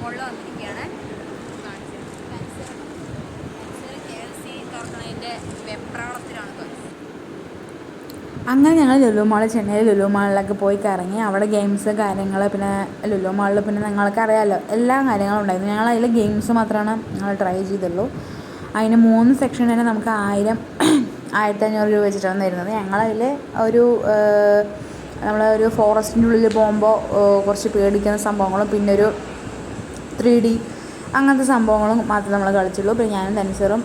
മോളിൽ വന്നിരിക്കുകയാണ്. KFC തുറക്കുന്നതിൻ്റെ വെപ്രാളത്തിലാണ്. അങ്ങനെ ഞങ്ങൾ ലുലു മാൾ, ചെന്നൈ ലുലു മാളിലൊക്കെ പോയി കറങ്ങി. അവിടെ ഗെയിംസ് കാര്യങ്ങൾ, പിന്നെ ലുലു മാളിൽ പിന്നെ നിങ്ങൾക്ക് അറിയാമല്ലോ എല്ലാ കാര്യങ്ങളും ഉണ്ടായിരുന്നു. ഞങ്ങൾ അതിൽ ഗെയിംസ് മാത്രമാണ് ഞങ്ങൾ ട്രൈ ചെയ്തുള്ളൂ. അതിന് 3 സെക്ഷൻ തന്നെ നമുക്ക് 1500 രൂപ വെച്ചിട്ടാണ് തരുന്നത്. ഞങ്ങളതിൽ ഒരു നമ്മളൊരു ഫോറസ്റ്റിൻ്റെ ഉള്ളിൽ പോകുമ്പോൾ കുറച്ച് പേടിക്കുന്ന സംഭവങ്ങളും പിന്നെ ഒരു 3D അങ്ങനത്തെ സംഭവങ്ങളും മാത്രമേ നമ്മൾ കളിച്ചുള്ളൂ. പിന്നെ ഞാനും ടെൻസറും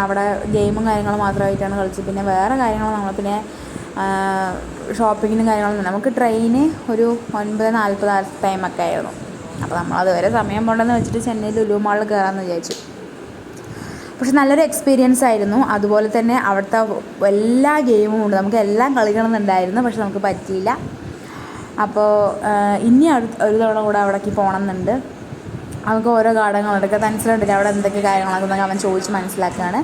അവിടെ ഗെയിമും കാര്യങ്ങളും മാത്രമായിട്ടാണ് കളിച്ചത്. പിന്നെ വേറെ കാര്യങ്ങൾ നമ്മൾ പിന്നെ ഷോപ്പിങ്ങിനും കാര്യങ്ങളൊന്നും. നമുക്ക് ട്രെയിന് ഒരു 9:40 ആ ടൈമൊക്കെ ആയിരുന്നു. അപ്പോൾ നമ്മളതുവരെ സമയം പോകണ്ടെന്ന് വെച്ചിട്ട് ചെന്നൈ ലുലു മാളിൽ കയറാമെന്ന് വിചാരിച്ചു. പക്ഷെ നല്ലൊരു എക്സ്പീരിയൻസ് ആയിരുന്നു. അതുപോലെ തന്നെ അവിടുത്തെ എല്ലാ ഗെയിമും ഉണ്ട്, നമുക്ക് എല്ലാം കളിക്കണമെന്നുണ്ടായിരുന്നു, പക്ഷെ നമുക്ക് പറ്റിയില്ല. അപ്പോൾ ഇനി ഒരു തവണ കൂടെ അവിടേക്ക് പോകണം എന്നുണ്ട്. നമുക്ക് ഓരോ ഘടകങ്ങളുണ്ട്. മനസ്സിലുണ്ടല്ലോ അവിടെ എന്തൊക്കെ കാര്യങ്ങളാണെന്നൊക്കെ അവൻ ചോദിച്ച് മനസ്സിലാക്കുകയാണ്.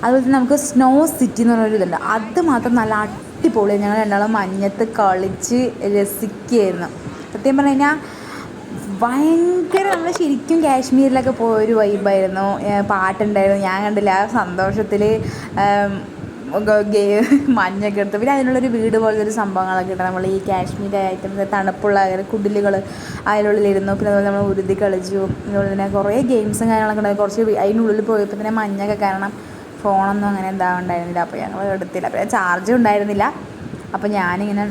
അതുപോലെ തന്നെ നമുക്ക് സ്നോ സിറ്റി എന്ന് പറഞ്ഞൊരു ഇതുണ്ട്, അത് മാത്രം നല്ല അടിപൊളി. ഞങ്ങൾ രണ്ടാളും മഞ്ഞത്ത് കളിച്ച് രസിക്കുകയായിരുന്നു. സത്യം പറഞ്ഞു കഴിഞ്ഞാൽ ഭയങ്കര നമ്മൾ ശരിക്കും കാശ്മീരിലൊക്കെ പോയൊരു വൈബായിരുന്നു. പാട്ടുണ്ടായിരുന്നു, ഞാൻ കണ്ടില്ല ആ സന്തോഷത്തിൽ മഞ്ഞൊക്കെ എടുത്ത്. പിന്നെ അതിനുള്ളൊരു വീട് പോലത്തെ ഒരു സംഭവങ്ങളൊക്കെ ഉണ്ട്. നമ്മൾ ഈ കാശ്മീർ ഐറ്റംസ് തണുപ്പുള്ള കുടിലുകൾ അതിനുള്ളിലിരുന്നു. പിന്നെ അതുപോലെ നമ്മൾ ഉരുതി കളിച്ചു. അതുപോലെ തന്നെ കുറേ ഗെയിംസും കാര്യങ്ങളൊക്കെ ഉണ്ടായി. കുറച്ച് അതിനുള്ളിൽ പോയപ്പോൾ തന്നെ മഞ്ഞൊക്കെ കാരണം ഫോണൊന്നും അങ്ങനെ ഉണ്ടായിരുന്നില്ല. അപ്പോൾ ഞങ്ങൾ എടുത്തില്ല. പിന്നെ ചാർജും ഉണ്ടായിരുന്നില്ല. അപ്പോൾ ഞാനിങ്ങനെ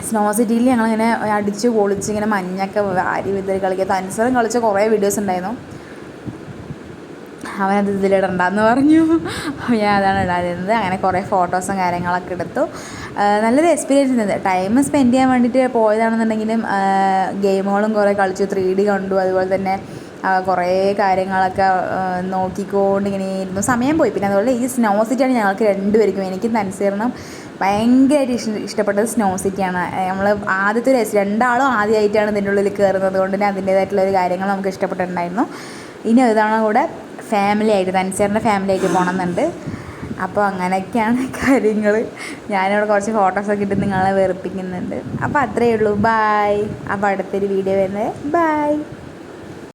സ്നോ സിറ്റിയിൽ ഞങ്ങളിങ്ങനെ അടിച്ച് പൊളിച്ച് ഇങ്ങനെ മഞ്ഞൊക്കെ വാരി വിതറി കളിക്കുക. തൻസറും കളിച്ച കുറേ വീഡിയോസ് ഉണ്ടായിരുന്നു. അവനത് ഇതിലിടണ്ടെന്ന് പറഞ്ഞു. ഞാൻ അതാണ് ഇടാതിരുന്നത്. അങ്ങനെ കുറേ ഫോട്ടോസും കാര്യങ്ങളൊക്കെ എടുത്തു. നല്ലൊരു എക്സ്പീരിയൻസ് ഉണ്ട്. ടൈം സ്പെൻഡ് ചെയ്യാൻ വേണ്ടിയിട്ട് പോയതാണെന്നുണ്ടെങ്കിലും ഗെയിമുകളും കുറേ കളിച്ചു, 3D കണ്ടു. അതുപോലെ തന്നെ കുറേ കാര്യങ്ങളൊക്കെ നോക്കിക്കൊണ്ട് ഇങ്ങനെ ഇരുന്നു, സമയം പോയി. പിന്നെ അതുപോലെ ഈ സ്നോ സിറ്റിയാണ് ഞങ്ങൾക്ക് രണ്ടുപേർക്കും, എനിക്കും തൻസീറിനും ഭയങ്കരമായിട്ട് ഇഷ്ടപ്പെട്ടത് സ്നോ സിറ്റിയാണ്. നമ്മൾ ആദ്യത്തെ രണ്ടാളും ആദ്യമായിട്ടാണ് ഇതിൻ്റെ ഉള്ളിൽ കയറുന്നത് കൊണ്ട് തന്നെ അതിൻ്റേതായിട്ടുള്ളൊരു കാര്യങ്ങൾ നമുക്ക് ഇഷ്ടപ്പെട്ടിട്ടുണ്ടായിരുന്നു. ഇനി ഒരു തവണ കൂടെ ഫാമിലി ആയിട്ട്, തൻസീറിൻ്റെ ഫാമിലി ആയിട്ട് പോകണമെന്നുണ്ട്. അപ്പോൾ അങ്ങനെയൊക്കെയാണ് കാര്യങ്ങൾ. ഞാനിവിടെ കുറച്ച് ഫോട്ടോസൊക്കെ ഇട്ട് നിങ്ങളെ വെറുപ്പിക്കുന്നുണ്ട്. അപ്പോൾ അത്രയേ ഉള്ളൂ. ബായ്. അപ്പോൾ അടുത്തൊരു വീഡിയോ വരുന്നത്. ബായ്.